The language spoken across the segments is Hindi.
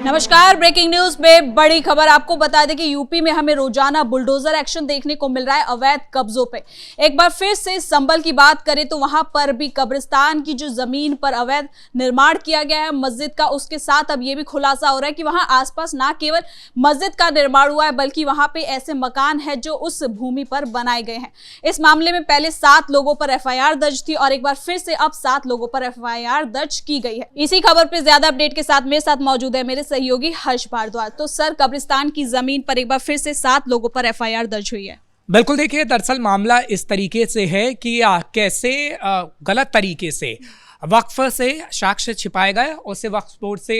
नमस्कार, ब्रेकिंग न्यूज में बड़ी खबर आपको बता दें कि यूपी में हमें रोजाना बुलडोजर एक्शन देखने को मिल रहा है अवैध कब्जों पे। एक बार फिर से संभल की बात करें तो वहां पर भी कब्रिस्तान की जो जमीन पर अवैध निर्माण किया गया है मस्जिद का, उसके साथ अब ये भी खुलासा हो रहा है कि वहां आसपास ना केवल मस्जिद का निर्माण हुआ है बल्कि वहां पे ऐसे मकान है जो उस भूमि पर बनाए गए हैं। इस मामले में पहले 7 लोगों पर एफआईआर दर्ज थी और एक बार फिर से अब 7 लोगों पर एफआईआर दर्ज की गई है। इसी खबर पर ज्यादा अपडेट के साथ मेरे साथ मौजूद है मेरे सहयोगी हर्ष भारद्वाज। तो सर, कब्रिस्तान की जमीन पर एक बार फिर से 7 लोगों पर एफआईआर दर्ज हुई है। बिल्कुल, देखिए, दरअसल मामला इस तरीके से है कि कैसे गलत तरीके से वक्फ से साक्ष्य छिपाए गए, उसे वक्फ बोर्ड से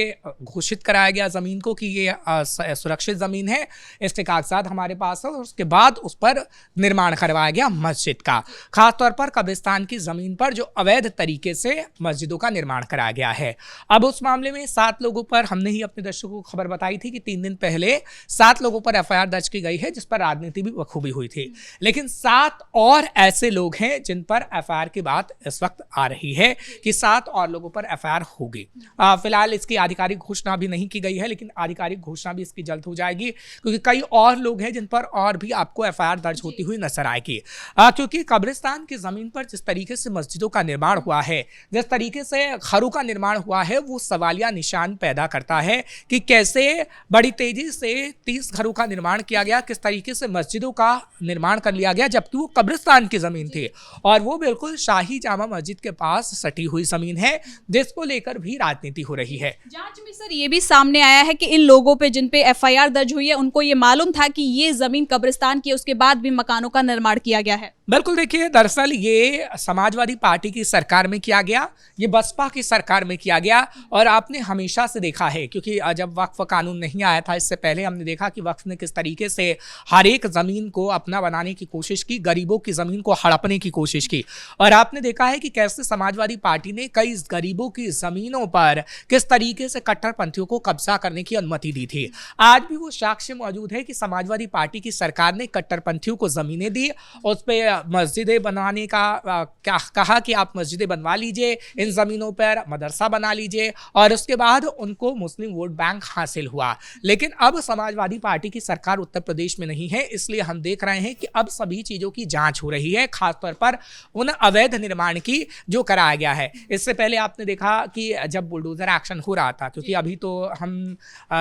घोषित कराया गया ज़मीन को कि ये सुरक्षित ज़मीन है, इसके कागजात हमारे पास है, और उसके बाद उस पर निर्माण करवाया गया मस्जिद का। खासतौर पर कब्रिस्तान की ज़मीन पर जो अवैध तरीके से मस्जिदों का निर्माण कराया गया है। अब उस मामले में 7 लोगों पर हमने ही अपने दर्शकों को खबर बताई थी कि 3 दिन पहले 7 लोगों पर एफआईआर दर्ज की गई है, जिस पर राजनीति भी बखूबी हुई थी। लेकिन 7 और ऐसे लोग हैं जिन पर एफआईआर की बात इस वक्त आ रही है कि 7 और लोगों पर एफआईआर होगी। फिलहाल इसकी आधिकारिक घोषणा भी नहीं की गई है, लेकिन आधिकारिक घोषणा भी इसकी जल्द हो जाएगी, क्योंकि कई और लोग हैं जिन पर और भी आपको एफआईआर दर्ज होती हुई नजर आएगी। क्योंकि कब्रिस्तान की जमीन पर जिस तरीके से मस्जिदों का निर्माण हुआ है, जिस तरीके से घरों का निर्माण हुआ है, वो सवालिया निशान पैदा करता है कि कैसे बड़ी तेजी से 30 घरों का निर्माण किया गया, किस तरीके से मस्जिदों का निर्माण कर लिया गया, जबकि वो कब्रिस्तान की जमीन थी और वो बिल्कुल शाही जामा मस्जिद के पास सटी हुई जमीन है, जिसको लेकर भी राजनीति हो रही है। जांच में सर ये भी सामने आया है कि इन लोगों पे जिन पे एफआईआर दर्ज हुई है उनको ये मालूम था कि ये जमीन कब्रिस्तान की है, उसके बाद भी मकानों का निर्माण किया गया है। बिल्कुल, देखिए, दरअसल ये समाजवादी पार्टी की सरकार में किया गया, ये बसपा की सरकार में किया गया, और आपने हमेशा से देखा है, क्योंकि जब वक्फ कानून नहीं आया था, इससे पहले हमने देखा कि वक्फ ने किस तरीके से हर एक जमीन को अपना बनाने की कोशिश की, गरीबों की जमीन को हड़पने की कोशिश की। और आपने देखा है कि कैसे समाजवादी पार्टी ने कई गरीबों की जमीनों पर किस तरीके से कट्टरपंथियों को कब्जा करने की अनुमति दी थी। आज भी वो साक्ष्य मौजूद है कि समाजवादी पार्टी की सरकार ने कट्टरपंथियों को जमीनें दी, उस पर मस्जिदें बनवाने का कहा कि आप मस्जिदें बनवा लीजिए, इन जमीनों पर मदरसा बना लीजिए, और उसके बाद उनको मुस्लिम वोट बैंक हासिल हुआ। लेकिन अब समाजवादी पार्टी की सरकार उत्तर प्रदेश में नहीं है, इसलिए हम देख रहे हैं कि अब सभी चीजों की जांच हो रही है, खासतौर पर उन अवैध निर्माण की जो कराया गया है। इससे पहले आपने देखा कि जब बुलडोजर एक्शन हो रहा था, क्योंकि अभी तो हम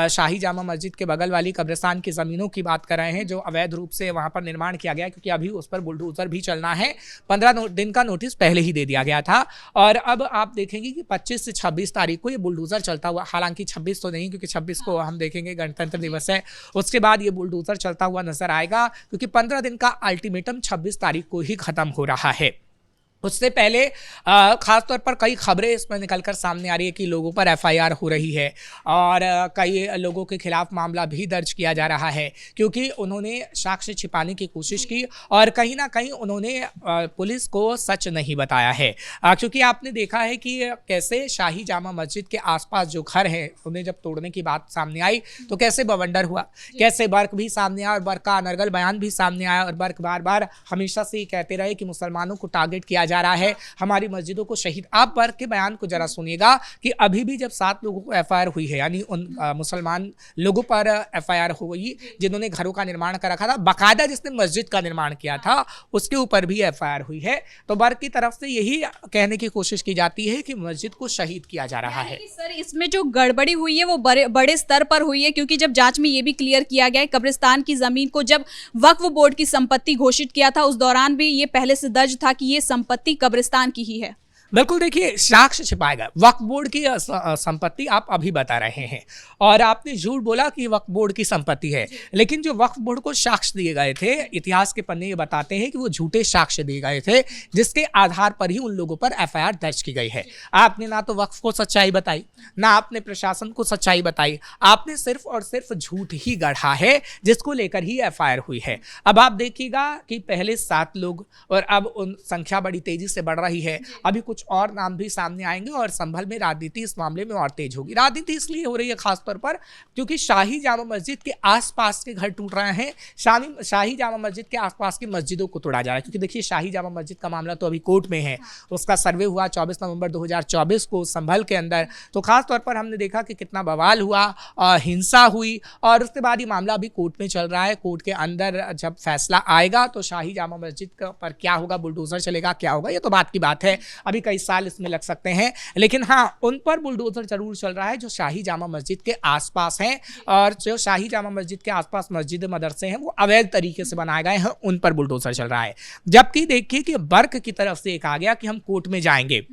शाही जामा मस्जिद के बगल वाली कब्रिस्तान की जमीनों की बात कर रहे हैं जो अवैध रूप से वहां पर निर्माण किया गया, क्योंकि अभी उस पर बुलडोजर भी चलना है। 15 दिन का नोटिस पहले ही दे दिया गया था, और अब आप देखेंगे कि 25 से 26 तारीख को ये बुलडोजर चलता हुआ, हालांकि 26 तो नहीं, क्योंकि 26 को हम देखेंगे गणतंत्र दिवस है, उसके बाद ये बुलडोजर चलता हुआ नजर आएगा, क्योंकि 15 दिन का अल्टीमेटम 26 तारीख को ही खत्म हो रहा है। उससे पहले खासतौर पर कई खबरें इसमें निकलकर सामने आ रही है कि लोगों पर एफआईआर हो रही है, और कई लोगों के खिलाफ मामला भी दर्ज किया जा रहा है, क्योंकि उन्होंने साक्ष्य छिपाने की कोशिश की और कहीं ना कहीं उन्होंने पुलिस को सच नहीं बताया है। क्योंकि आपने देखा है कि कैसे शाही जामा मस्जिद के आसपास जो घर हैं उन्हें जब तोड़ने की बात सामने आई तो कैसे बवंडर हुआ, कैसे बर्क भी सामने आया और बर्क का अनर्गल बयान भी सामने आया, और बर्क बार बार हमेशा से ही कहते रहे कि मुसलमानों को टारगेट किया जा रहा है, हमारी मस्जिदों को शहीद। आप बर्क के बयान को जरा सुनिएगा कि अभी भी जब 7 लोगों को एफआईआर हुई है, यानी उन मुसलमान लोगों पर एफआईआर हुई जिन्होंने घरों का निर्माण कर रखा था, बाकायदा जिसने मस्जिद का निर्माण किया था उसके ऊपर भी एफआईआर हुई है। तो बर्क की तरफ से यही कहने की कोशिश की जाती है कि मस्जिद को शहीद किया जा रहा है। सर, इसमें जो गड़बड़ी हुई है वो बड़े स्तर पर हुई है, क्योंकि जब जांच में ये भी क्लियर किया गया है कब्रिस्तान की जमीन को जब वक्फ बोर्ड की संपत्ति घोषित किया था उस दौरान भी ये पहले से दर्ज था कि ये संपत्ति कब्रिस्तान की ही है। बिल्कुल, देखिए, साक्ष्य छिपाएगा। वक्फ बोर्ड की संपत्ति आप अभी बता रहे हैं, और आपने झूठ बोला कि वक्फ बोर्ड की संपत्ति है, लेकिन जो वक्फ बोर्ड को साक्ष्य दिए गए थे, इतिहास के पन्ने ये बताते हैं कि वो झूठे साक्ष्य दिए गए थे, जिसके आधार पर ही उन लोगों पर एफआईआर दर्ज की गई है। आपने ना तो वक्फ को सच्चाई बताई, ना आपने प्रशासन को सच्चाई बताई, आपने सिर्फ और सिर्फ झूठ ही गढ़ा है, जिसको लेकर ही एफआईआर हुई है। अब आप देखिएगा कि पहले 7 लोग और अब उन संख्या बड़ी तेजी से बढ़ रही है। अभी कुछ कुछ और नाम भी सामने आएंगे और संभल में राजनीति इस मामले में और तेज होगी। राजनीति इसलिए हो रही है खासतौर पर क्योंकि शाही जामा मस्जिद के आसपास के घर टूट रहे हैं, शाही जामा मस्जिद के आसपास की मस्जिदों को तोड़ा जा रहा है। क्योंकि देखिए शाही जामा मस्जिद का मामला तो अभी कोर्ट में है, उसका सर्वे हुआ 24 नवंबर 2024 को संभल के अंदर। तो खास तौर पर हमने देखा कि कितना बवाल हुआ, हिंसा हुई और उसके बाद ये मामला अभी कोर्ट में चल रहा है। कोर्ट के अंदर जब फैसला आएगा तो शाही जामा मस्जिद पर क्या होगा, बुलडोजर चलेगा, क्या होगा, ये तो बात की बात है, अभी कई साल इसमें लग सकते हैं। लेकिन हाँ, उन पर बुलडोजर जरूर चल रहा है जो शाही जामा मस्जिद के आसपास हैं, और जो शाही जामा मस्जिद के आसपास मस्जिद मदरसे हैं वो अवैध तरीके से बनाए गए हैं, उन पर बुलडोजर चल रहा है। जबकि देखिए कि बर्क की तरफ से कहा गया कि हम कोर्ट में जाएंगे,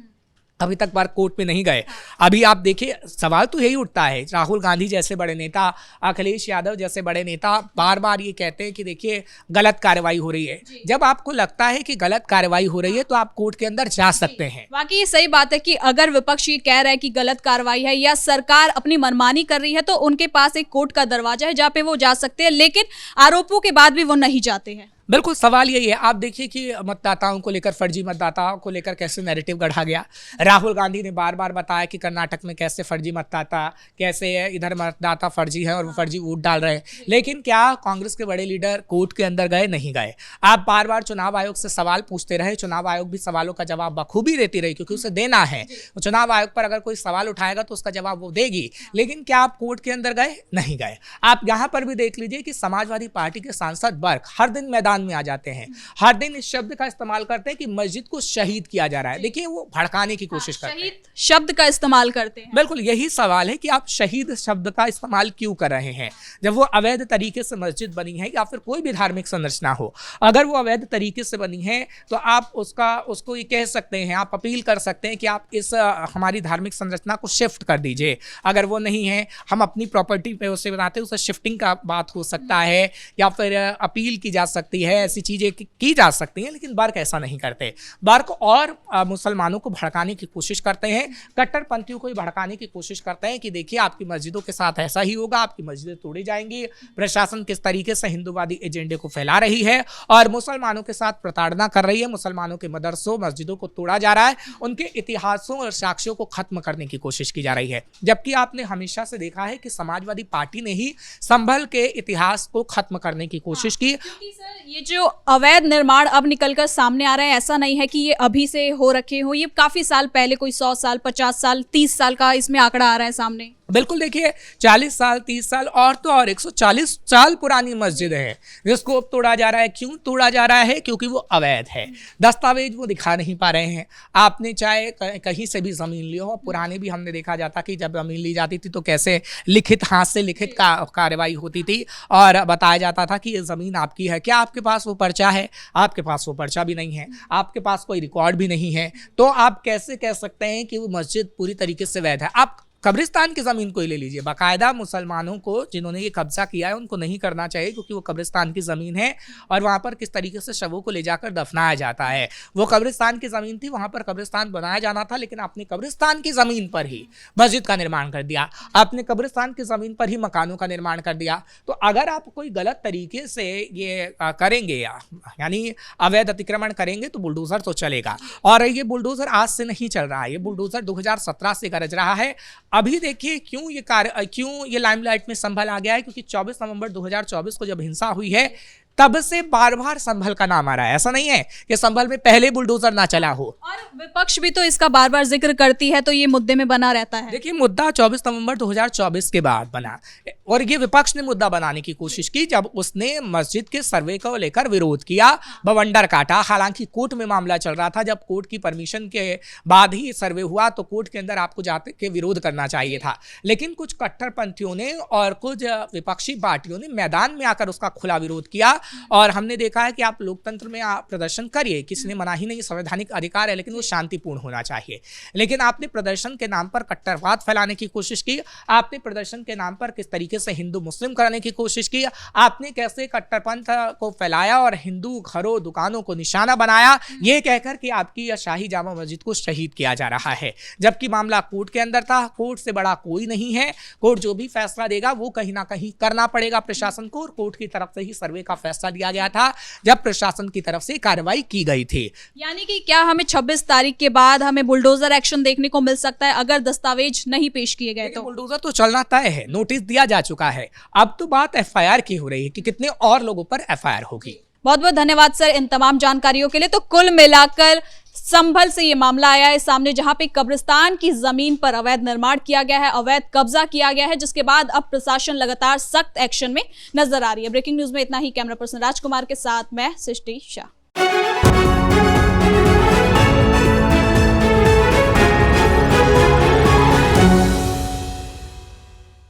अभी तक बार कोर्ट में नहीं गए। अभी आप देखिए सवाल तो यही उठता है, राहुल गांधी जैसे बड़े नेता, अखिलेश यादव जैसे बड़े नेता बार बार ये कहते हैं कि देखिए गलत कार्रवाई हो रही है। जब आपको लगता है कि गलत कार्रवाई हो रही है तो आप कोर्ट के अंदर जा सकते हैं। वाकई सही बात है कि अगर विपक्ष ये कह रहा है कि गलत कार्रवाई है या सरकार अपनी मनमानी कर रही है तो उनके पास एक कोर्ट का दरवाजा है जहाँ पे वो जा सकते हैं, लेकिन आरोपों के बाद भी वो नहीं जाते हैं। बिल्कुल सवाल यही है। आप देखिए कि मतदाताओं को लेकर, फर्जी मतदाताओं को लेकर कैसे नैरेटिव गढ़ा गया। राहुल गांधी ने बार बार बताया कि कर्नाटक में कैसे फर्जी मतदाता, कैसे इधर मतदाता फर्जी है और वो फर्जी वोट डाल रहे हैं। लेकिन क्या कांग्रेस के बड़े लीडर कोर्ट के अंदर गए? नहीं गए। आप बार बार चुनाव आयोग से सवाल पूछते रहे, चुनाव आयोग भी सवालों का जवाब बखूबी देती रही क्योंकि उसे देना है। चुनाव आयोग पर अगर कोई सवाल उठाएगा तो उसका जवाब वो देगी। लेकिन क्या आप कोर्ट के अंदर गए? नहीं गए। आप यहाँ पर भी देख लीजिए कि समाजवादी पार्टी के सांसद बर्क हर दिन मैदान में आ जाते हैं, हर दिन इस शब्द का इस्तेमाल करते हैं कि मस्जिद को शहीद किया जा रहा है। देखिए वो भड़काने की कोशिश करते हैं, शब्द का इस्तेमाल करते हैं। बिल्कुल यही सवाल है कि आप शहीद शब्द का इस्तेमाल क्यों कर रहे हैं जब वो अवैध तरीके से मस्जिद बनी है या फिर कोई भी धार्मिक संरचना हो। अगर वो अवैध तरीके से बनी है तो आप उसको ये कह सकते हैं, आप अपील कर सकते हैं कि आप इस हमारी धार्मिक संरचना को शिफ्ट कर दीजिए। अगर वो नहीं है, हम अपनी प्रॉपर्टी पे उसे बनाते हैं, उसे शिफ्टिंग का बात हो सकता है या फिर अपील की जा सकती है, ऐसी चीजें की जा सकती हैं। लेकिन बर्क ऐसा नहीं करते। बर्क और मुसलमानों को भड़काने की कोशिश करते हैं, कट्टरपंथियों को भी भड़काने की कोशिश करते हैं कि देखिए आपकी मस्जिदों के साथ ऐसा ही होगा, आपकी मस्जिदें तोड़ी जाएंगी। प्रशासन किस तरीके से हिंदूवादी एजेंडे को फैला रही है और मुसलमानों के साथ प्रताड़ना कर रही है। मुसलमानों के मदरसों, मस्जिदों को तोड़ा जा रहा है, उनके इतिहासों और साक्ष्यों को खत्म करने की कोशिश की जा रही है। जबकि आपने हमेशा से देखा है कि समाजवादी पार्टी ने ही संभल के इतिहास को खत्म करने की कोशिश की। क्योंकि सर ये जो अवैध निर्माण अब निकलकर सामने आ रहा है, ऐसा नहीं है कि ये अभी से हो रखे हो, ये काफी साल पहले, कोई 100 साल, 50 साल, 30 साल का इसमें आंकड़ा आ रहा है सामने। बिल्कुल देखिए 40 साल, 30 साल और तो और 140 साल पुरानी मस्जिद है जिसको अब तोड़ा जा रहा है। क्यों तोड़ा जा रहा है? क्योंकि वो अवैध है, दस्तावेज वो दिखा नहीं पा रहे हैं। आपने चाहे कहीं से भी जमीन ली हो, पुराने भी हमने देखा जाता कि जब जमीन ली जाती थी तो कैसे लिखित, हाथ से लिखित कार्रवाई होती थी और बताया जाता था कि ये जमीन आपकी है। क्या आपके पास वो पर्चा है? आपके पास वो पर्चा भी नहीं है, आपके पास कोई रिकॉर्ड भी नहीं है। तो आप कैसे कह सकते हैं कि वो मस्जिद पूरी तरीके से वैध है? आप कब्रिस्तान की ज़मीन को ही ले लीजिए, बाकायदा मुसलमानों को जिन्होंने ये कब्जा किया है उनको नहीं करना चाहिए क्योंकि वो कब्रिस्तान की ज़मीन है और वहाँ पर किस तरीके से शवों को ले जाकर दफनाया जाता है। वो कब्रिस्तान की ज़मीन थी, वहाँ पर कब्रिस्तान बनाया जाना था, लेकिन आपने कब्रिस्तान की ज़मीन पर ही मस्जिद का निर्माण कर दिया, आपने कब्रिस्तान की ज़मीन पर ही मकानों का निर्माण कर दिया। तो अगर आप कोई गलत तरीके से ये करेंगे यानी अवैध अतिक्रमण करेंगे तो बुलडोज़र तो चलेगा। और ये बुलडोज़र आज से नहीं चल रहा है, ये बुलडोज़र 2017 से गरज रहा है। अभी देखिए क्यों ये लाइमलाइट में संभल आ गया है, क्योंकि 24 नवंबर 2024 को जब हिंसा हुई है तब से बार बार संभल का नाम आ रहा है। ऐसा नहीं है कि संभल में पहले बुलडोजर ना चला हो, और विपक्ष भी तो इसका बार बार जिक्र करती है, तो ये मुद्दे में बना रहता है। देखिए मुद्दा 24 नवंबर 2024 के बाद बना और ये विपक्ष ने मुद्दा बनाने की कोशिश की जब उसने मस्जिद के सर्वे को लेकर विरोध किया, बवंडर काटा। हालांकि कोर्ट में मामला चल रहा था, जब कोर्ट की परमिशन के बाद ही सर्वे हुआ तो कोर्ट के अंदर आपको जाते के विरोध करना चाहिए था। लेकिन कुछ कट्टरपंथियों ने और कुछ विपक्षी पार्टियों ने मैदान में आकर उसका खुला विरोध किया और हमने देखा है कि आप लोकतंत्र में आप प्रदर्शन करिए, किसी ने मना ही नहीं, संवैधानिक अधिकार है, लेकिन वो शांतिपूर्ण होना चाहिए। लेकिन आपने प्रदर्शन के नाम पर कट्टरवाद फैलाने की कोशिश की, आपने प्रदर्शन के नाम पर किस तरीके से हिंदू मुस्लिम कराने की कोशिश की, आपने कैसे कट्टरपंथ को फैलाया और हिंदू घरों दुकानों को निशाना बनाया, ये कहकर कि आपकी शाही जामा मस्जिद को शहीद किया जा रहा है। जबकि मामला कोर्ट के अंदर था, कोर्ट से बड़ा कोई नहीं है। कोर्ट जो भी फैसला देगा वो कहीं ना कहीं करना पड़ेगा प्रशासन को और कोर्ट की तरफ से ही सर्वे का फैसला फैसला लिया गया था जब प्रशासन की तरफ से कार्रवाई की गई थी। यानी कि क्या हमें 26 तारीख के बाद हमें बुलडोजर एक्शन देखने को मिल सकता है अगर दस्तावेज नहीं पेश किए गए तो? बुलडोजर तो चलना तय है, नोटिस दिया जा चुका है, अब तो बात एफआईआर की हो रही है कि कितने और लोगों पर एफआईआर होगी। बहुत बहुत धन्यवाद सर इन तमाम जानकारियों के लिए। तो कुल मिलाकर संभल से ये मामला आया है सामने, जहां पे कब्रिस्तान की जमीन पर अवैध निर्माण किया गया है, अवैध कब्जा किया गया है, जिसके बाद अब प्रशासन लगातार सख्त एक्शन में नजर आ रही है। ब्रेकिंग न्यूज में इतना ही। कैमरा पर्सन राजकुमार के साथ मैं सृष्टि शाह।